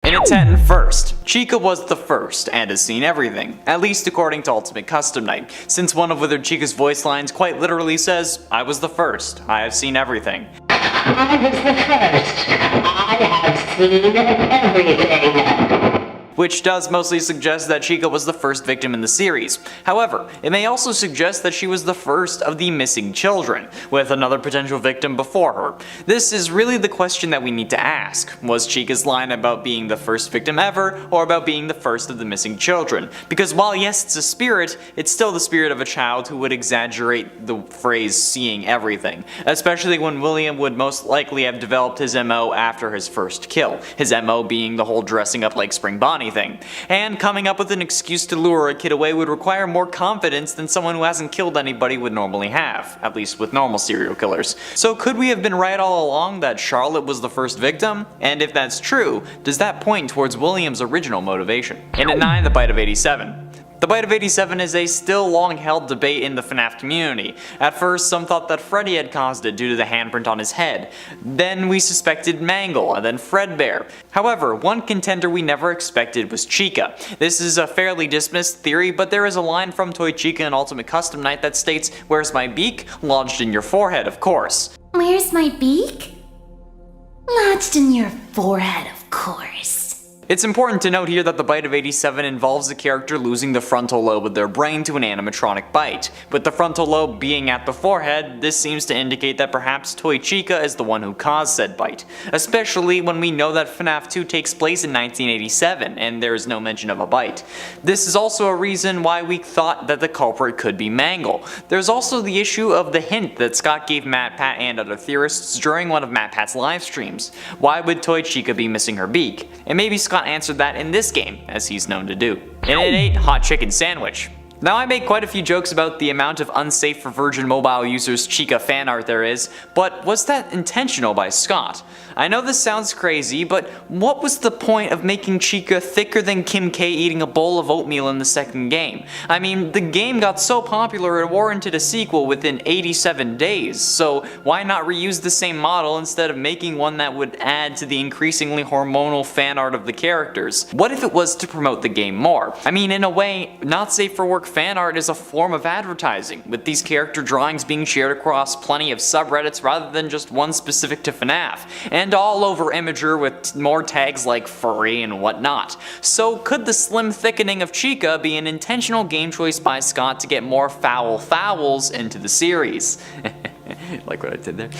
In its 10 first, Chica was the first and has seen everything, at least according to Ultimate Custom Night, since one of Withered Chica's voice lines quite literally says, "I was the first, I have seen everything." I was the first. I have seen everything. Which does mostly suggest that Chica was the first victim in the series. However, it may also suggest that she was the first of the missing children, with another potential victim before her. This is really the question that we need to ask. Was Chica's line about being the first victim ever, or about being the first of the missing children? Because while yes, it's a spirit, it's still the spirit of a child who would exaggerate the phrase seeing everything, especially when William would most likely have developed his MO after his first kill, his MO being the whole dressing up like Spring Bonnie thing. And coming up with an excuse to lure a kid away would require more confidence than someone who hasn't killed anybody would normally have, at least with normal serial killers. So could we have been right all along that Charlotte was the first victim? And if that's true, does that point towards William's original motivation? And at 9, the Bite of 87. The Bite of 87 is a still long-held debate in the Fnaf community. At first, some thought that Freddy had caused it due to the handprint on his head. Then we suspected Mangle, and then Fredbear. However, one contender we never expected was Chica. This is a fairly dismissed theory, but there is a line from Toy Chica in Ultimate Custom Night that states, "Where's my beak?" Lodged in your forehead, of course. Where's my beak? Lodged in your forehead, of course. It's important to note here that the Bite of 87 involves the character losing the frontal lobe of their brain to an animatronic bite. With the frontal lobe being at the forehead, this seems to indicate that perhaps Toy Chica is the one who caused said bite, especially when we know that FNAF 2 takes place in 1987 and there is no mention of a bite. This is also a reason why we thought that the culprit could be Mangle. There's also the issue of the hint that Scott gave MatPat and other theorists during one of MatPat's live streams. Why would Toy Chica be missing her beak? And maybe Scott answered that in this game, as he's known to do. And at 8, Hot Chicken Sandwich. Now I make quite a few jokes about the amount of unsafe for Virgin Mobile users Chica fan art there is, but was that intentional by Scott? I know this sounds crazy, but what was the point of making Chica thicker than Kim K eating a bowl of oatmeal in the second game? I mean, the game got so popular it warranted a sequel within 87 days, so why not reuse the same model instead of making one that would add to the increasingly hormonal fan art of the characters? What if it was to promote the game more? I mean, in a way, not safe for work fan art is a form of advertising, with these character drawings being shared across plenty of subreddits rather than just one specific to FNAF, and all over Imager with more tags like furry and whatnot. So could the slim thickening of Chica be an intentional game choice by Scott to get more foul fouls into the series? Like what I did there?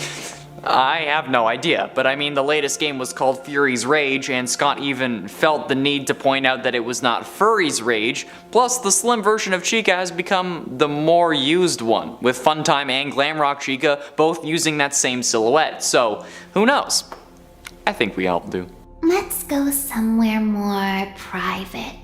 I have no idea, but I mean the latest game was called Fury's Rage, and Scott even felt the need to point out that it was not Furry's Rage, plus the slim version of Chica has become the more used one, with Funtime and Glamrock Chica both using that same silhouette, so who knows? I think we all do. Let's go somewhere more private.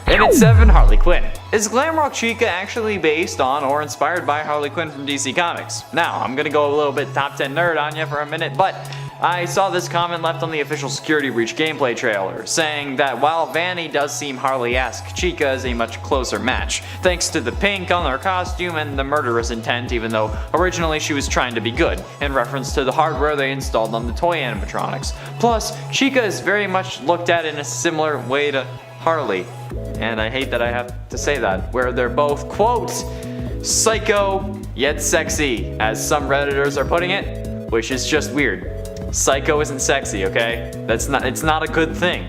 And at 7, Harley Quinn. Is Glamrock Chica actually based on or inspired by Harley Quinn from DC Comics? Now, I'm gonna go a little bit top 10 nerd on you for a minute, but I saw this comment left on the official Security Breach gameplay trailer, saying that while Vanny does seem Harley-esque, Chica is a much closer match, thanks to the pink on her costume and the murderous intent, even though originally she was trying to be good, in reference to the hardware they installed on the toy animatronics. Plus, Chica is very much looked at in a similar way to Harley, and I hate that I have to say that, where they're both, quote, psycho yet sexy, as some Redditors are putting it, which is just weird. Psycho isn't sexy, okay? It's not a good thing.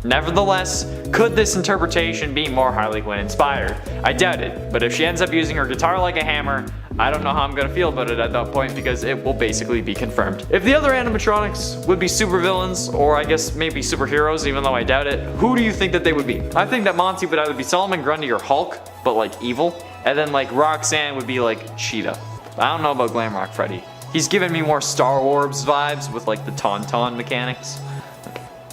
Nevertheless, could this interpretation be more Harley Quinn inspired? I doubt it, but if she ends up using her guitar like a hammer, I don't know how I'm gonna feel about it at that point because it will basically be confirmed. If the other animatronics would be supervillains, or I guess maybe superheroes, even though I doubt it, who do you think that they would be? I think that Monty would either be Solomon Grundy or Hulk, but like evil, and then like Roxanne would be like Cheetah. I don't know about Glamrock Freddy. He's giving me more Star Wars vibes with like the Tauntaun mechanics.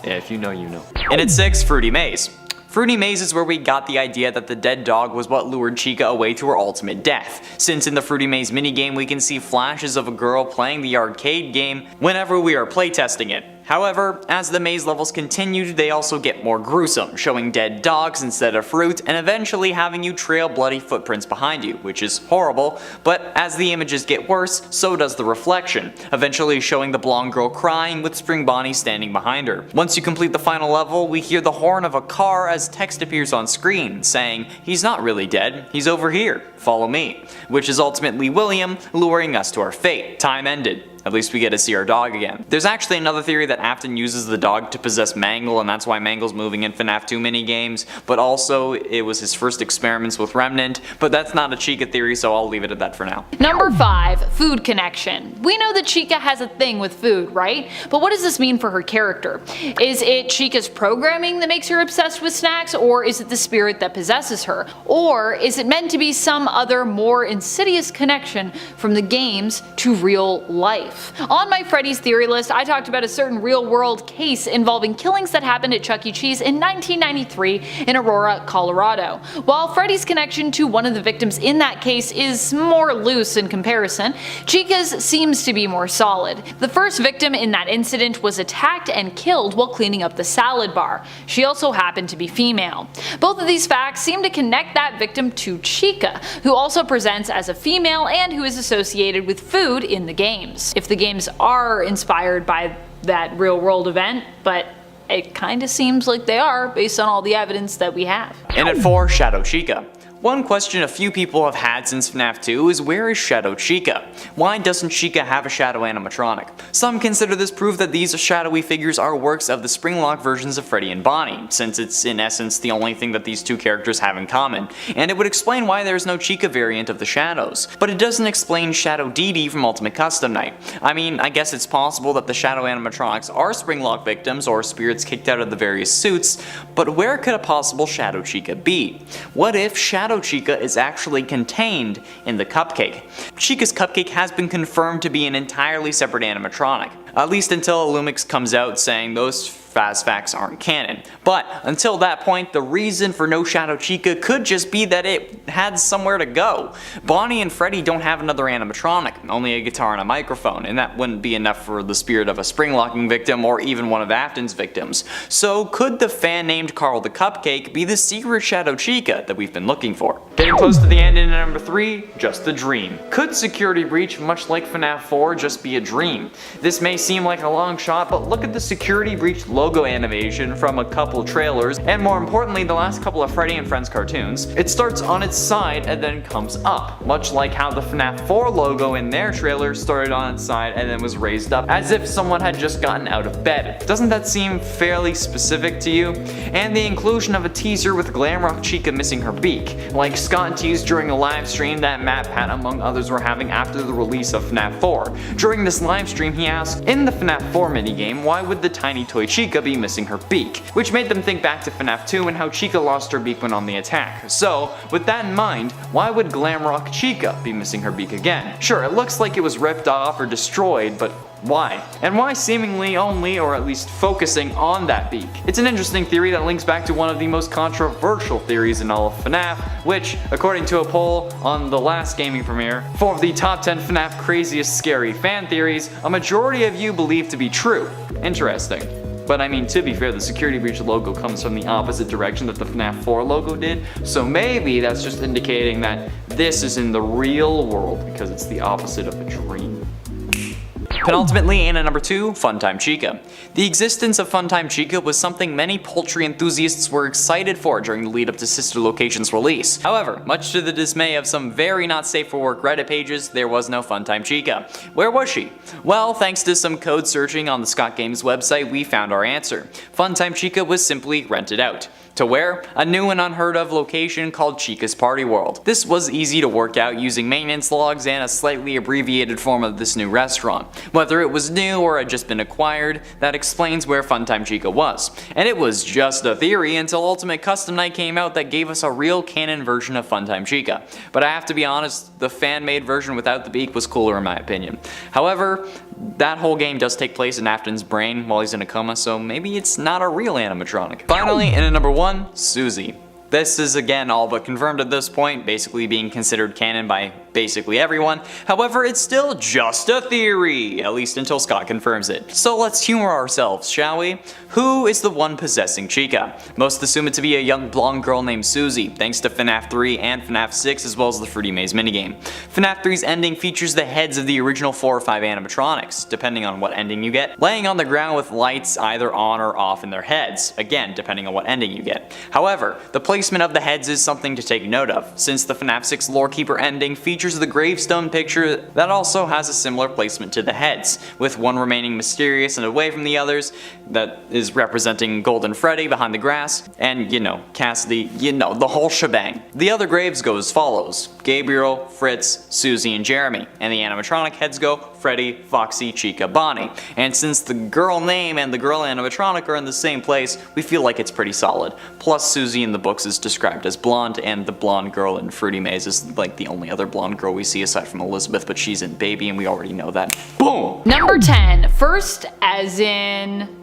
Yeah, if you know, you know. And at 6, Fruity Maze. Fruity Maze is where we got the idea that the dead dog was what lured Chica away to her ultimate death, since in the Fruity Maze minigame we can see flashes of a girl playing the arcade game whenever we are playtesting it. However, as the maze levels continued, they also get more gruesome, showing dead dogs instead of fruit, and eventually having you trail bloody footprints behind you, which is horrible, but as the images get worse, so does the reflection, eventually showing the blonde girl crying with Spring Bonnie standing behind her. Once you complete the final level, we hear the horn of a car as text appears on screen, saying, "He's not really dead, he's over here, follow me," which is ultimately William luring us to our fate. Time ended. At least we get to see our dog again. There's actually another theory that Afton uses the dog to possess Mangle, and that's why Mangle's moving in Fnaf 2 minigames, but also it was his first experiments with Remnant, but that's not a Chica theory, so I'll leave it at that for now. Number 5. Food connection. We know that Chica has a thing with food, right? But what does this mean for her character? Is it Chica's programming that makes her obsessed with snacks, or is it the spirit that possesses her? Or is it meant to be some other more insidious connection from the games to real life? On my Freddy's theory list, I talked about a certain real-world case involving killings that happened at Chuck E. Cheese in 1993 in Aurora, Colorado. While Freddy's connection to one of the victims in that case is more loose in comparison, Chica's seems to be more solid. The first victim in that incident was attacked and killed while cleaning up the salad bar. She also happened to be female. Both of these facts seem to connect that victim to Chica, who also presents as a female and who is associated with food in the games. If the games are inspired by that real world event, but it kinda seems like they are based on all the evidence that we have. And at 4, Shadow Chica. One question a few people have had since Fnaf 2 is, where is Shadow Chica? Why doesn't Chica have a shadow animatronic? Some consider this proof that these shadowy figures are works of the Springlock versions of Freddy and Bonnie, since it's in essence the only thing that these two characters have in common, and it would explain why there's no Chica variant of the Shadows. But it doesn't explain Shadow Dee Dee from Ultimate Custom Night. I mean, I guess it's possible that the shadow animatronics are Springlock victims or spirits kicked out of the various suits, but where could a possible Shadow Chica be? What if Shadow Chica is actually contained in the cupcake? Chica's cupcake has been confirmed to be an entirely separate animatronic, at least until Illumix comes out saying those fast facts aren't canon. But until that point, the reason for no Shadow Chica could just be that it had somewhere to go. Bonnie and Freddy don't have another animatronic, only a guitar and a microphone, and that wouldn't be enough for the spirit of a springlocking victim or even one of Afton's victims. So could the fan named Carl the Cupcake be the secret Shadow Chica that we've been looking for? Getting close to the end in number 3, just a dream. Could Security Breach, much like Fnaf 4, just be a dream? This may seem like a long shot, but look at the Security Breach logo animation from a couple trailers, and more importantly the last couple of Freddy and Friends cartoons. It starts on its side and then comes up, much like how the Fnaf 4 logo in their trailer started on its side and then was raised up, as if someone had just gotten out of bed. Doesn't that seem fairly specific to you? And the inclusion of a teaser with Glamrock Chica missing her beak, like Scott teased during a live stream that Matt Pat among others were having after the release of Fnaf 4. During this live stream he asked, in the Fnaf 4 minigame, why would the tiny toy Chica be missing her beak? Which made them think back to Fnaf 2 and how Chica lost her beak when on the attack. So, with that in mind, why would Glamrock Chica be missing her beak again? Sure, it looks like it was ripped off or destroyed, but why? And why seemingly only, or at least focusing on that beak? It's an interesting theory that links back to one of the most controversial theories in all of Fnaf, which, according to a poll on the last gaming premiere, for the top 10 Fnaf craziest scary fan theories, a majority of you believe to be true. Interesting. But I mean, to be fair, the Security Breach logo comes from the opposite direction that the Fnaf 4 logo did, so maybe that's just indicating that this is in the real world because it's the opposite of a dream. Penultimately, and at number 2, Funtime Chica. The existence of Funtime Chica was something many poultry enthusiasts were excited for during the lead up to Sister Location's release. However, much to the dismay of some very not safe for work Reddit pages, there was no Funtime Chica. Where was she? Well, thanks to some code searching on the Scott Games website, we found our answer. Funtime Chica was simply rented out. To where? A new and unheard of location called Chica's Party World. This was easy to work out using maintenance logs and a slightly abbreviated form of this new restaurant. Whether it was new or had just been acquired, that explains where Funtime Chica was. And it was just a theory until Ultimate Custom Night came out that gave us a real canon version of Funtime Chica. But I have to be honest, the fan-made version without the beak was cooler in my opinion. However, that whole game does take place in Afton's brain while he's in a coma, so maybe it's not a real animatronic. Finally, in at number 1, Susie. This is again all but confirmed at this point, basically being considered canon by basically everyone. However, it's still just a theory, at least until Scott confirms it. So let's humor ourselves, shall we? Who is the one possessing Chica? Most assume it to be a young blonde girl named Susie, thanks to Fnaf 3 and Fnaf 6 as well as the Fruity Maze minigame. Fnaf 3's ending features the heads of the original 4 or 5 animatronics, depending on what ending you get, laying on the ground with lights either on or off in their heads, again depending on what ending you get. However, the placement of the heads is something to take note of, since the Fnaf 6 Lorekeeper ending features the gravestone picture that also has a similar placement to the heads, with one remaining mysterious and away from the others, that is representing Golden Freddy behind the grass, and Cassidy, the whole shebang. The other graves go as follows: Gabriel, Fritz, Susie, and Jeremy, and the animatronic heads go Freddy, Foxy, Chica, Bonnie. And since the girl name and the girl animatronic are in the same place, we feel like it's pretty solid. Plus Susie in the books is described as blonde, and the blonde girl in Fruity Maze is like the only other blonde girl we see aside from Elizabeth, but she's in Baby and we already know that. Boom! Number 10, first as in...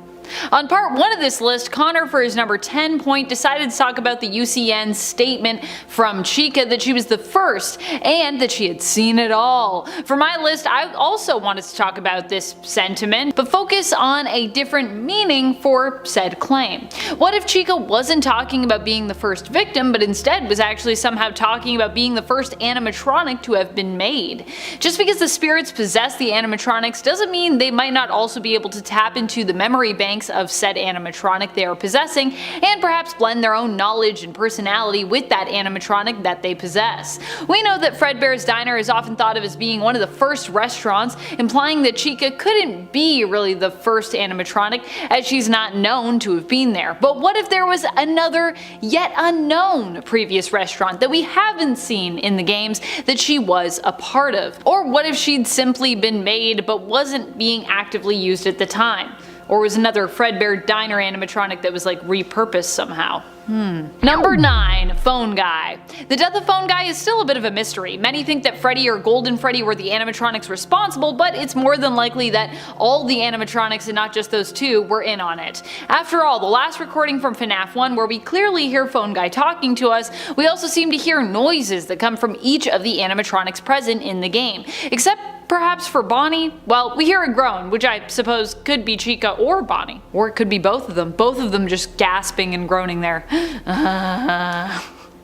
On part 1 of this list, Connor for his number 10 point decided to talk about the UCN's statement from Chica that she was the first and that she had seen it all. For my list, I also wanted to talk about this sentiment, but focus on a different meaning for said claim. What if Chica wasn't talking about being the first victim, but instead was actually somehow talking about being the first animatronic to have been made? Just because the spirits possess the animatronics doesn't mean they might not also be able to tap into the memory bank of said animatronic they are possessing, and perhaps blend their own knowledge and personality with that animatronic that they possess. We know that Fredbear's Diner is often thought of as being one of the first restaurants, implying that Chica couldn't be really the first animatronic, as she's not known to have been there. But what if there was another, yet unknown previous restaurant that we haven't seen in the games that she was a part of? Or what if she'd simply been made but wasn't being actively used at the time? Or was another Fredbear Diner animatronic that was like repurposed somehow? Number 9, Phone Guy. The death of Phone Guy is still a bit of a mystery. Many think that Freddy or Golden Freddy were the animatronics responsible, but it's more than likely that all the animatronics and not just those two were in on it. After all, the last recording from Fnaf 1 where we clearly hear Phone Guy talking to us, we also seem to hear noises that come from each of the animatronics present in the game. Except perhaps for Bonnie, well, we hear a groan, which I suppose could be Chica or Bonnie. Or it could be both of them just gasping and groaning there.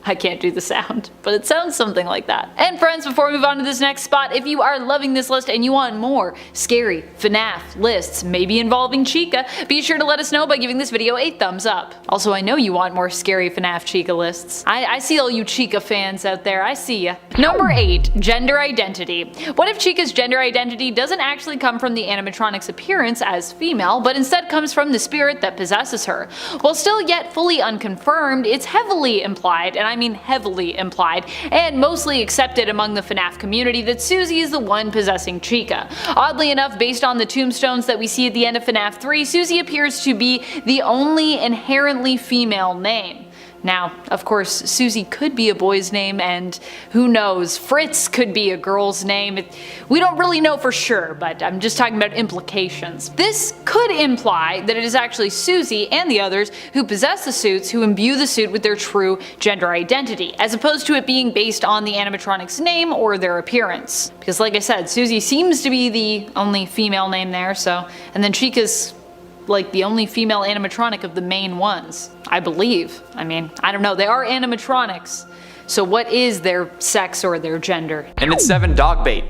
I can't do the sound, but it sounds something like that. And friends, before we move on to this next spot, if you are loving this list and you want more scary FNAF lists, maybe involving Chica, be sure to let us know by giving this video a thumbs up. Also, I know you want more scary FNAF Chica lists. I see all you Chica fans out there, I see ya. Number 8, gender identity. What if Chica's gender identity doesn't actually come from the animatronic's appearance as female, but instead comes from the spirit that possesses her? While still yet fully unconfirmed, it's heavily implied, and I mean heavily implied, and mostly accepted among the FNAF community that Susie is the one possessing Chica. Oddly enough, based on the tombstones that we see at the end of FNAF 3, Susie appears to be the only inherently female name. Now, of course, Susie could be a boy's name, and who knows, Fritz could be a girl's name. We don't really know for sure, but I'm just talking about implications. This could imply that it is actually Susie and the others who possess the suits who imbue the suit with their true gender identity, as opposed to it being based on the animatronic's name or their appearance. Because like I said, Susie seems to be the only female name there, and then Chica's like the only female animatronic of the main ones, I believe. I mean, I don't know, they are animatronics, so what is their sex or their gender? And it's 7, Dogbait.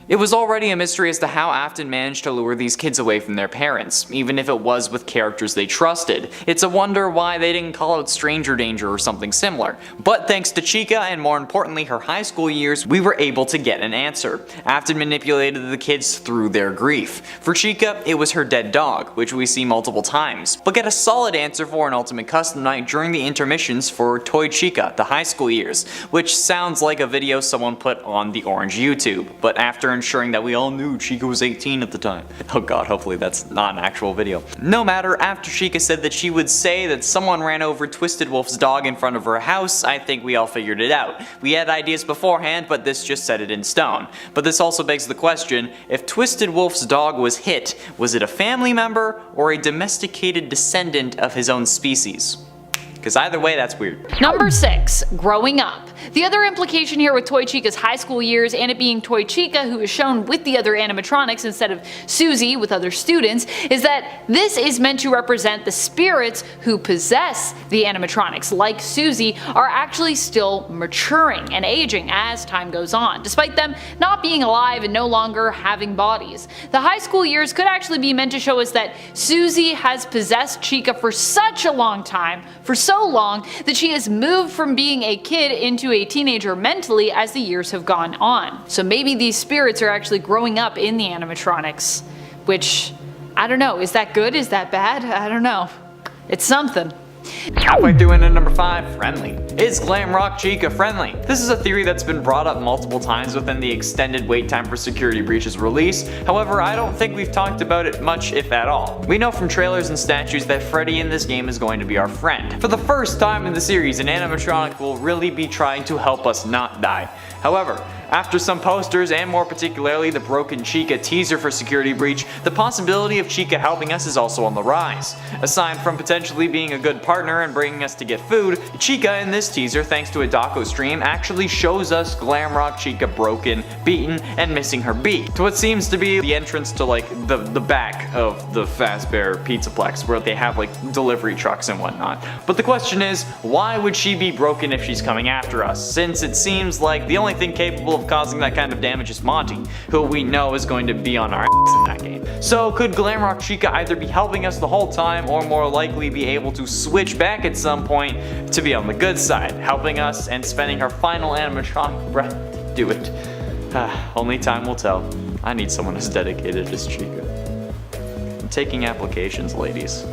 It was already a mystery as to how Afton managed to lure these kids away from their parents, even if it was with characters they trusted. It's a wonder why they didn't call out Stranger Danger or something similar. But thanks to Chica, and more importantly her high school years, we were able to get an answer. Afton manipulated the kids through their grief. For Chica, it was her dead dog, which we see multiple times, but get a solid answer for an Ultimate Custom Night during the intermissions for Toy Chica, the high school years, which sounds like a video someone put on the orange YouTube, but after ensuring that we all knew Chica was 18 at the time. Oh god, hopefully that's not an actual video. No matter, after Chica said that she would say that someone ran over Twisted Wolf's dog in front of her house, I think we all figured it out. We had ideas beforehand, but this just set it in stone. But this also begs the question, if Twisted Wolf's dog was hit, was it a family member or a domesticated descendant of his own species? Because either way, that's weird. Number 6, growing up. The other implication here with Toy Chica's high school years and it being Toy Chica who is shown with the other animatronics instead of Susie with other students is that this is meant to represent the spirits who possess the animatronics, like Susie, are actually still maturing and aging as time goes on, despite them not being alive and no longer having bodies. The high school years could actually be meant to show us that Susie has possessed Chica for such a long time, for so long, that she has moved from being a kid into a teenager mentally as the years have gone on. So maybe these spirits are actually growing up in the animatronics, which, I don't know, is that good? Is that bad? I don't know. It's something. Halfway through into number 5, friendly. Is Glam Rock Chica friendly? This is a theory that's been brought up multiple times within the extended wait time for Security Breach's release. However, I don't think we've talked about it much, if at all. We know from trailers and statues that Freddy in this game is going to be our friend. For the first time in the series, an animatronic will really be trying to help us not die. However, after some posters, and more particularly the broken Chica teaser for Security Breach, the possibility of Chica helping us is also on the rise. Aside from potentially being a good partner and bringing us to get food, Chica in this teaser, thanks to a doco stream, actually shows us Glam Rock Chica broken, beaten, and missing her beak, to what seems to be the entrance to like the back of the Fazbear Pizzaplex, where they have like delivery trucks and whatnot. But the question is, why would she be broken if she's coming after us, since it seems like the only thing capable of causing that kind of damage is Monty, who we know is going to be on our ass in that game. So could Glam Rock Chica either be helping us the whole time, or more likely be able to switch back at some point to be on the good side, helping us and spending her final animatronic breath to do it? Only time will tell. I need someone as dedicated as Chica. I'm taking applications, ladies.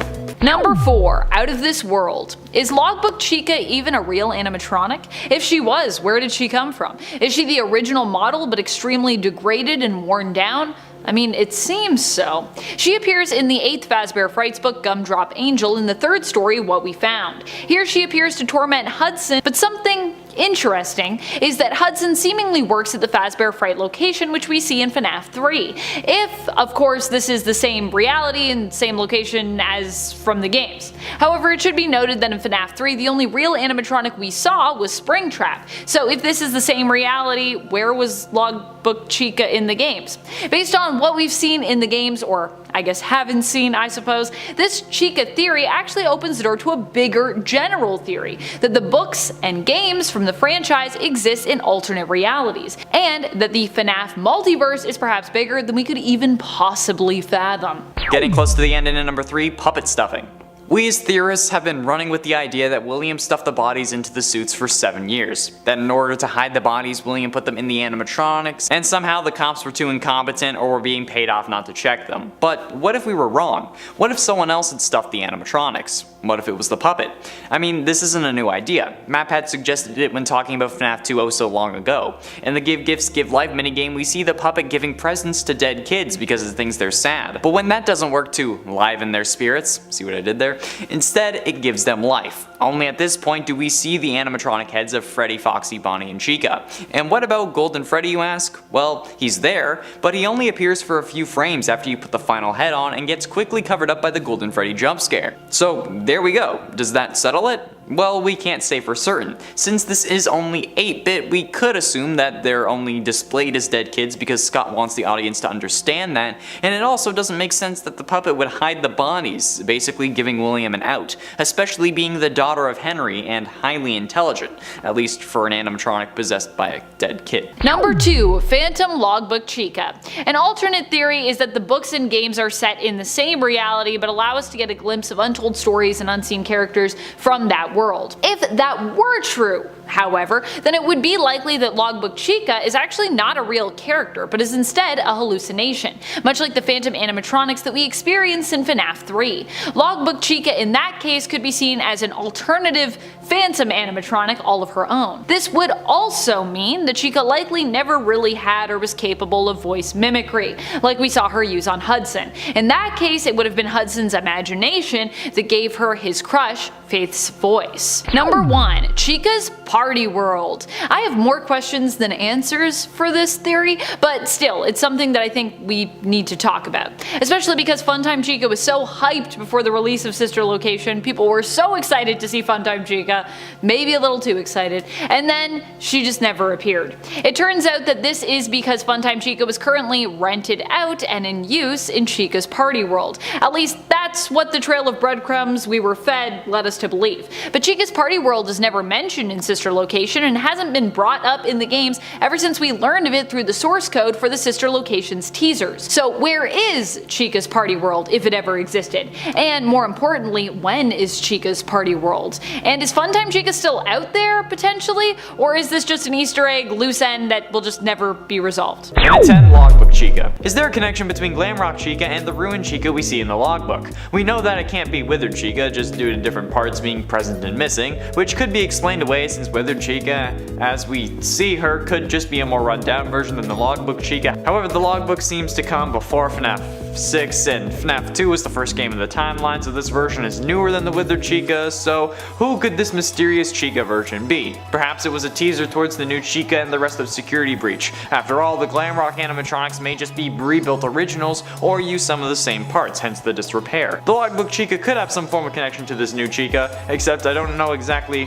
Number 4, out of this world. Is Logbook Chica even a real animatronic? If she was, where did she come from? Is she the original model but extremely degraded and worn down? I mean, it seems so. She appears in the 8th Fazbear Frights book, Gumdrop Angel, in the 3rd story, What We Found. Here she appears to torment Hudson, but something interesting is that Hudson seemingly works at the Fazbear Fright location, which we see in Fnaf 3. If, of course, this is the same reality and same location as from the games. However, it should be noted that in Fnaf 3, the only real animatronic we saw was Springtrap. So if this is the same reality, where was Logbook Chica in the games? Based on what we've seen in the games, or I guess haven't seen, I suppose, this Chica theory actually opens the door to a bigger general theory, that the books and games from the franchise exist in alternate realities, and that the Fnaf multiverse is perhaps bigger than we could even possibly fathom. Getting close to the end into number 3, puppet stuffing. We as theorists have been running with the idea that William stuffed the bodies into the suits for 7 years. That in order to hide the bodies, William put them in the animatronics, and somehow the cops were too incompetent or were being paid off not to check them. But what if we were wrong? What if someone else had stuffed the animatronics? What if it was the puppet? I mean, this isn't a new idea. Map had suggested it when talking about FNAF 2 oh so long ago. In the Give Gifts Give Life minigame, we see the puppet giving presents to dead kids because it thinks they're sad. But when that doesn't work to liven their spirits, see what I did there? Instead, it gives them life. Only at this point do we see the animatronic heads of Freddy, Foxy, Bonnie, and Chica. And what about Golden Freddy, you ask? Well, he's there, but he only appears for a few frames after you put the final head on and gets quickly covered up by the Golden Freddy jump scare. So there we go. Does that settle it? Well, we can't say for certain. Since this is only 8-bit, we could assume that they're only displayed as dead kids because Scott wants the audience to understand that, and it also doesn't make sense that the puppet would hide the bodies, basically giving William an out, especially being the daughter of Henry and highly intelligent, at least for an animatronic possessed by a dead kid. Number 2. Phantom Logbook Chica. An alternate theory is that the books and games are set in the same reality but allow us to get a glimpse of untold stories and unseen characters from that world. If that were true, however, then it would be likely that Logbook Chica is actually not a real character, but is instead a hallucination, much like the phantom animatronics that we experienced in FNAF 3. Logbook Chica in that case could be seen as an alternative phantom animatronic all of her own. This would also mean that Chica likely never really had or was capable of voice mimicry, like we saw her use on Hudson. In that case, it would have been Hudson's imagination that gave her his crush, Faith's voice. Number 1. Chica's party world. I have more questions than answers for this theory, but still, it's something that I think we need to talk about. Especially because Funtime Chica was so hyped before the release of Sister Location, people were so excited to see Funtime Chica, maybe a little too excited, and then she just never appeared. It turns out that this is because Funtime Chica was currently rented out and in use in Chica's party world. At least that's what the trail of breadcrumbs we were fed led us to believe. But Chica's party world is never mentioned in Sister Location and hasn't been brought up in the games ever since we learned of it through the source code for the Sister Locations teasers. So where is Chica's party world, if it ever existed? And more importantly, when is Chica's party world? And is Funtime Chica still out there, potentially? Or is this just an Easter egg loose end that will just never be resolved? Minute 10 Logbook Chica. Is there a connection between Glamrock Chica and the ruined Chica we see in the logbook? We know that it can't be Withered Chica just due to different parts being present and missing, which could be explained away since Withered Chica, as we see her, could just be a more run-down version than the logbook Chica. However, the logbook seems to come before Fnaf 6, and Fnaf 2 was the first game in the timeline, so this version is newer than the Withered Chica, so who could this mysterious Chica version be? Perhaps it was a teaser towards the new Chica and the rest of Security Breach. After all, the Glamrock animatronics may just be rebuilt originals or use some of the same parts, hence the disrepair. The logbook Chica could have some form of connection to this new Chica, except I don't know exactly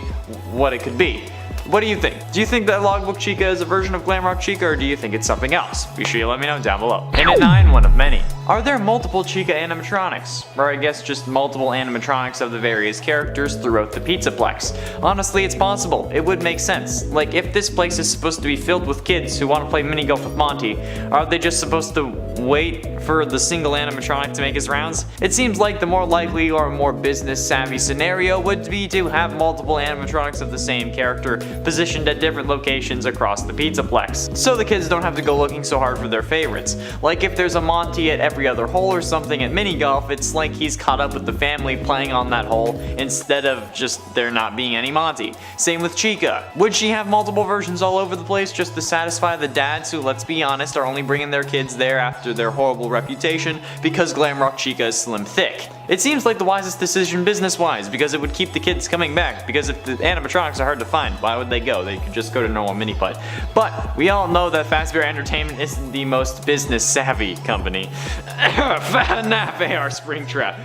what it could be. What do you think? Do you think that Logbook Chica is a version of Glamrock Chica, or do you think it's something else? Be sure you let me know down below. Minute 9, one of many. Are there multiple Chica animatronics? Or I guess just multiple animatronics of the various characters throughout the Pizzaplex? Honestly, it's possible. It would make sense. Like, if this place is supposed to be filled with kids who want to play mini golf with Monty, are they just supposed to wait for the single animatronic to make his rounds? It seems like the more likely or more business savvy scenario would be to have multiple animatronics of the same character positioned at different locations across the Pizzaplex, so the kids don't have to go looking so hard for their favorites. Like if there's a Monty at every other hole or something at mini golf, it's like he's caught up with the family playing on that hole instead of just there not being any Monty. Same with Chica. Would she have multiple versions all over the place just to satisfy the dads who, let's be honest, are only bringing their kids there after their horrible reputation because Glamrock Chica is slim thick? It seems like the wisest decision business-wise, because it would keep the kids coming back, because if the animatronics are hard to find, why would they go? They could just go to normal mini putt. But we all know that Fazbear Entertainment isn't the most business-savvy company. Fnaf AR Springtrap.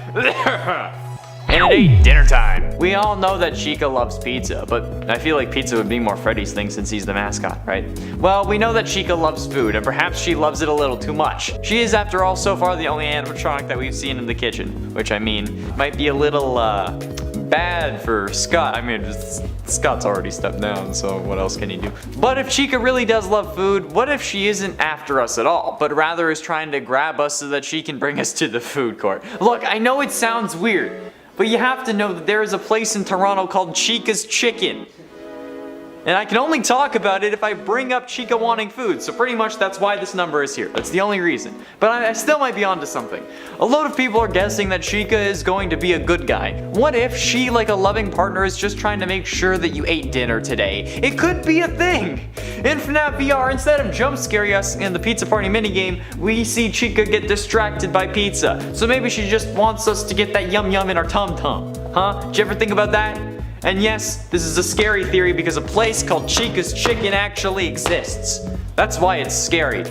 And at 8, dinner time. We all know that Chica loves pizza, but I feel like pizza would be more Freddy's thing since he's the mascot, right? Well, we know that Chica loves food, and perhaps she loves it a little too much. She is, after all, so far the only animatronic that we've seen in the kitchen, which I mean, might be a little, bad for Scott. I mean, Scott's already stepped down, so what else can he do? But if Chica really does love food, what if she isn't after us at all, but rather is trying to grab us so that she can bring us to the food court? Look, I know it sounds weird, but you have to know that there is a place in Toronto called Chica's Chicken. And I can only talk about it if I bring up Chica wanting food, so pretty much that's why this number is here. That's the only reason. But I still might be onto something. A load of people are guessing that Chica is going to be a good guy. What if she, like a loving partner, is just trying to make sure that you ate dinner today? It could be a thing! In Fnaf VR, instead of jump scaring us in the pizza party minigame, we see Chica get distracted by pizza. So maybe she just wants us to get that yum yum in our tum tum. Huh? Did you ever think about that? And yes, this is a scary theory because a place called Chica's Chicken actually exists. That's why it's scary.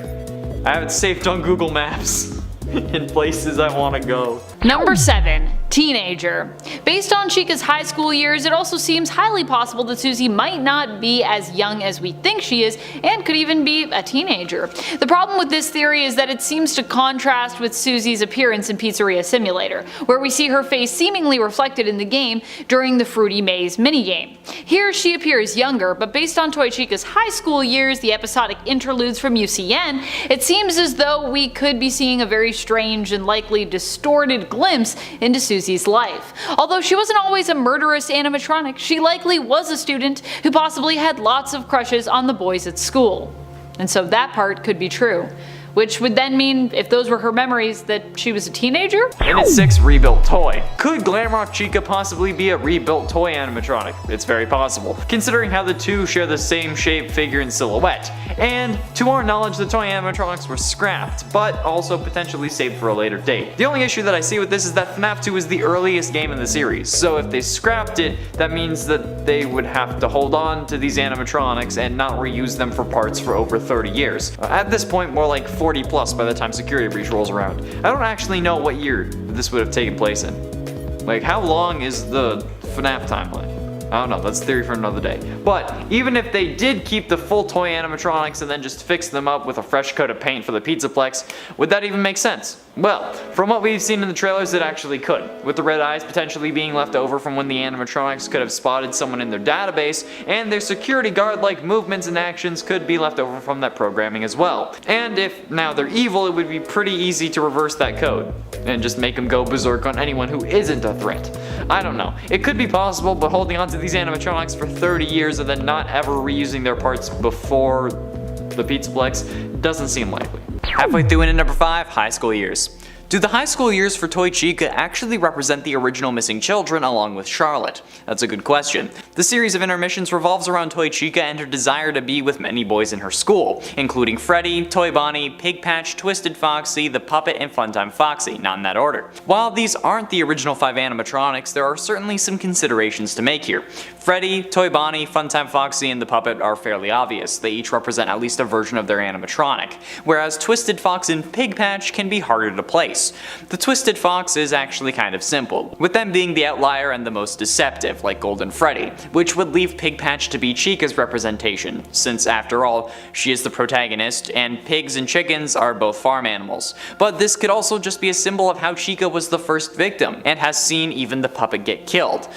I have it saved on Google Maps in places I want to go. Number 7. Teenager. Based on Chica's high school years, it also seems highly possible that Susie might not be as young as we think she is, and could even be a teenager. The problem with this theory is that it seems to contrast with Susie's appearance in Pizzeria Simulator, where we see her face seemingly reflected in the game during the Fruity Maze minigame. Here she appears younger, but based on Toy Chica's high school years, the episodic interludes from UCN, it seems as though we could be seeing a very strange and likely distorted glimpse into Susie's life. Although she wasn't always a murderous animatronic, she likely was a student who possibly had lots of crushes on the boys at school. And so that part could be true. which would then mean, if those were her memories, that she was a teenager? And its 6th rebuilt toy. Could Glamrock Chica possibly be a rebuilt toy animatronic? It's very possible, considering how the two share the same shape, figure, and silhouette. And to our knowledge, the toy animatronics were scrapped, but also potentially saved for a later date. The only issue that I see with this is that FNAF 2 is the earliest game in the series, so if they scrapped it, that means that they would have to hold on to these animatronics and not reuse them for parts for over 30 years. At this point, more like 40 plus by the time Security Breach rolls around. I don't actually know what year this would have taken place in. Like, how long is the FNAF timeline? I don't know, that's theory for another day. But even if they did keep the full toy animatronics and then just fix them up with a fresh coat of paint for the Pizzaplex, would that even make sense? Well, from what we've seen in the trailers, it actually could, with the red eyes potentially being left over from when the animatronics could have spotted someone in their database, and their security guard-like movements and actions could be left over from that programming as well. And if now they're evil, it would be pretty easy to reverse that code, and just make them go berserk on anyone who isn't a threat. I don't know. It could be possible, but holding on to these animatronics for 30 years and then not ever reusing their parts before the Pizzaplex doesn't seem likely. Halfway through into number 5, high school years. Do the high school years for Toy Chica actually represent the original missing children along with Charlotte? That's a good question. The series of intermissions revolves around Toy Chica and her desire to be with many boys in her school, including Freddy, Toy Bonnie, Pig Patch, Twisted Foxy, the Puppet, and Funtime Foxy, not in that order. While these aren't the original 5 animatronics, there are certainly some considerations to make here. Freddy, Toy Bonnie, Funtime Foxy, and the Puppet are fairly obvious. They each represent at least a version of their animatronic, whereas Twisted Fox and Pig Patch can be harder to place. The Twisted Fox is actually kind of simple, with them being the outlier and the most deceptive, like Golden Freddy, which would leave Pig Patch to be Chica's representation, since after all, she is the protagonist, and pigs and chickens are both farm animals. But this could also just be a symbol of how Chica was the first victim, and has seen even the puppet get killed,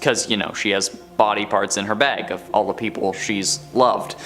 cause you know, she has body parts in her bag of all the people she's loved.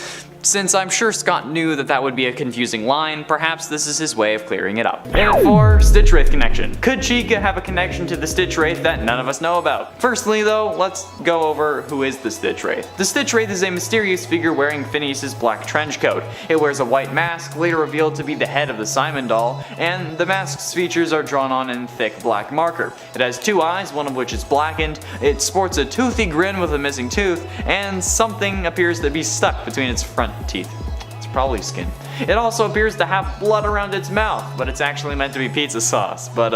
Since I'm sure Scott knew that that would be a confusing line, perhaps this is his way of clearing it up. And for Stitch Wraith connection. Could Chica have a connection to the Stitch Wraith that none of us know about? Firstly though, let's go over who is the Stitch Wraith. The Stitch Wraith is a mysterious figure wearing Phineas's black trench coat. It wears a white mask, later revealed to be the head of the Simon doll, and the mask's features are drawn on in thick black marker. It has 2 eyes, one of which is blackened, it sports a toothy grin with a missing tooth, and something appears to be stuck between its front teeth. It's probably skin. It also appears to have blood around its mouth, but it's actually meant to be pizza sauce, but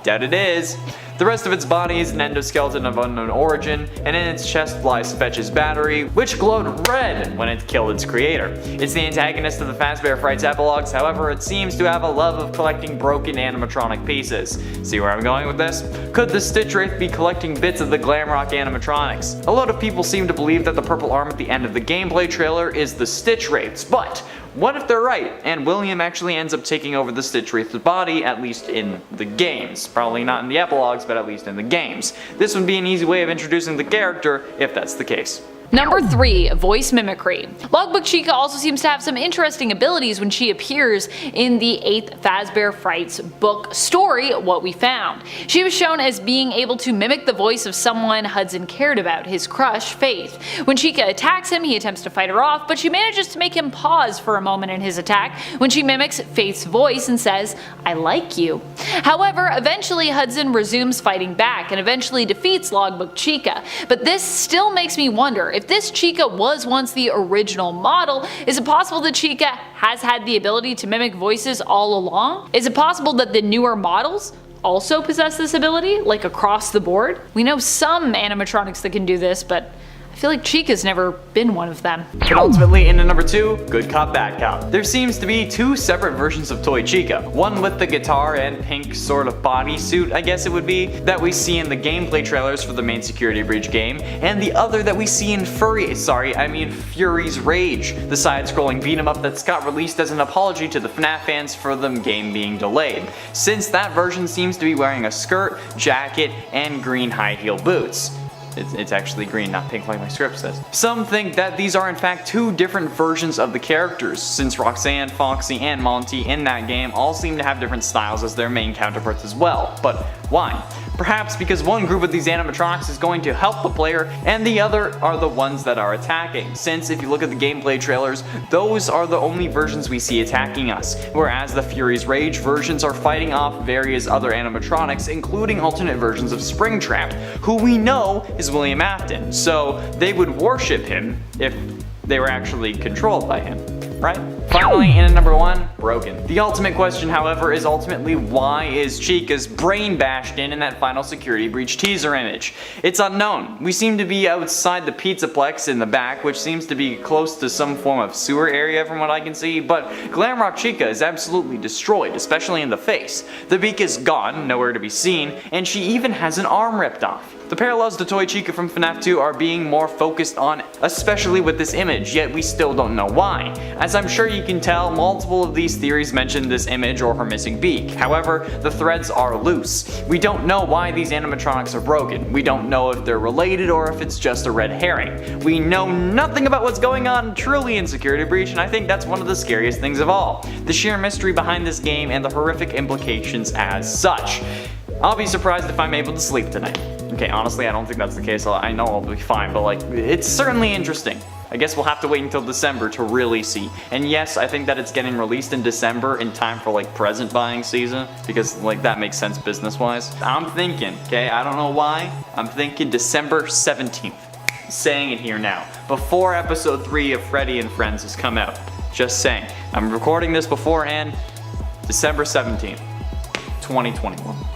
doubt it is. The rest of its body is an endoskeleton of unknown origin, and in its chest lies Fetch's battery, which glowed red when it killed its creator. It's the antagonist of the Fazbear Frights epilogues, however it seems to have a love of collecting broken animatronic pieces. See where I'm going with this? Could the Stitch Wraith be collecting bits of the Glamrock animatronics? A lot of people seem to believe that the purple arm at the end of the gameplay trailer is the Stitch Wraith's, but what if they're right, and William actually ends up taking over the Stitch Wraith's body, at least in the games. Probably not in the epilogues, but at least in the games. This would be an easy way of introducing the character, if that's the case. Number 3, voice mimicry. Logbook Chica also seems to have some interesting abilities when she appears in the 8th Fazbear Frights book story, What We Found. She was shown as being able to mimic the voice of someone Hudson cared about, his crush, Faith. When Chica attacks him, he attempts to fight her off, but she manages to make him pause for a moment in his attack when she mimics Faith's voice and says, "I like you." However, eventually Hudson resumes fighting back and eventually defeats Logbook Chica, but this still makes me wonder, if this Chica was once the original model, is it possible that Chica has had the ability to mimic voices all along? Is it possible that the newer models also possess this ability, like across the board? We know some animatronics that can do this, but I feel like Chica's never been one of them. And ultimately, into number 2, Good Cop, Bad Cop. There seems to be 2 separate versions of Toy Chica. One with the guitar and pink sort of bodysuit, I guess it would be, that we see in the gameplay trailers for the main Security Breach game, and the other that we see in Fury's Rage, the side-scrolling beat-em-up that Scott released as an apology to the FNAF fans for the game being delayed, since that version seems to be wearing a skirt, jacket, and green high-heel boots. It's actually green, not pink like my script says. Some think that these are in fact 2 different versions of the characters, since Roxanne, Foxy, and Monty in that game all seem to have different styles as their main counterparts as well. But why? Perhaps because one group of these animatronics is going to help the player and the other are the ones that are attacking, since if you look at the gameplay trailers, those are the only versions we see attacking us, whereas the Fury's Rage versions are fighting off various other animatronics, including alternate versions of Springtrap, who we know is William Afton, so they would worship him if they were actually controlled by him, right? Finally, in at number 1, broken. The ultimate question, however, is ultimately why is Chica's brain bashed in that final security breach teaser image? It's unknown. We seem to be outside the Pizzaplex in the back, which seems to be close to some form of sewer area from what I can see, but Glamrock Chica is absolutely destroyed, especially in the face. The beak is gone, nowhere to be seen, and she even has an arm ripped off. The parallels to Toy Chica from Fnaf 2 are being more focused on, especially with this image, yet we still don't know why. As I'm sure you can tell, multiple of these theories mention this image or her missing beak. However, the threads are loose. We don't know why these animatronics are broken. We don't know if they're related or if it's just a red herring. We know nothing about what's going on truly in Security Breach, and I think that's one of the scariest things of all. The sheer mystery behind this game and the horrific implications as such. I'll be surprised if I'm able to sleep tonight. Okay, honestly, I don't think that's the case. I know I'll be fine, but like, it's certainly interesting. I guess we'll have to wait until December to really see. And yes, I think that it's getting released in December in time for like present buying season, because like that makes sense business-wise. I'm thinking, okay, I don't know why, I'm thinking December 17th. Saying it here now, before episode 3 of Freddy and Friends has come out. Just saying. I'm recording this beforehand, December 17th, 2021.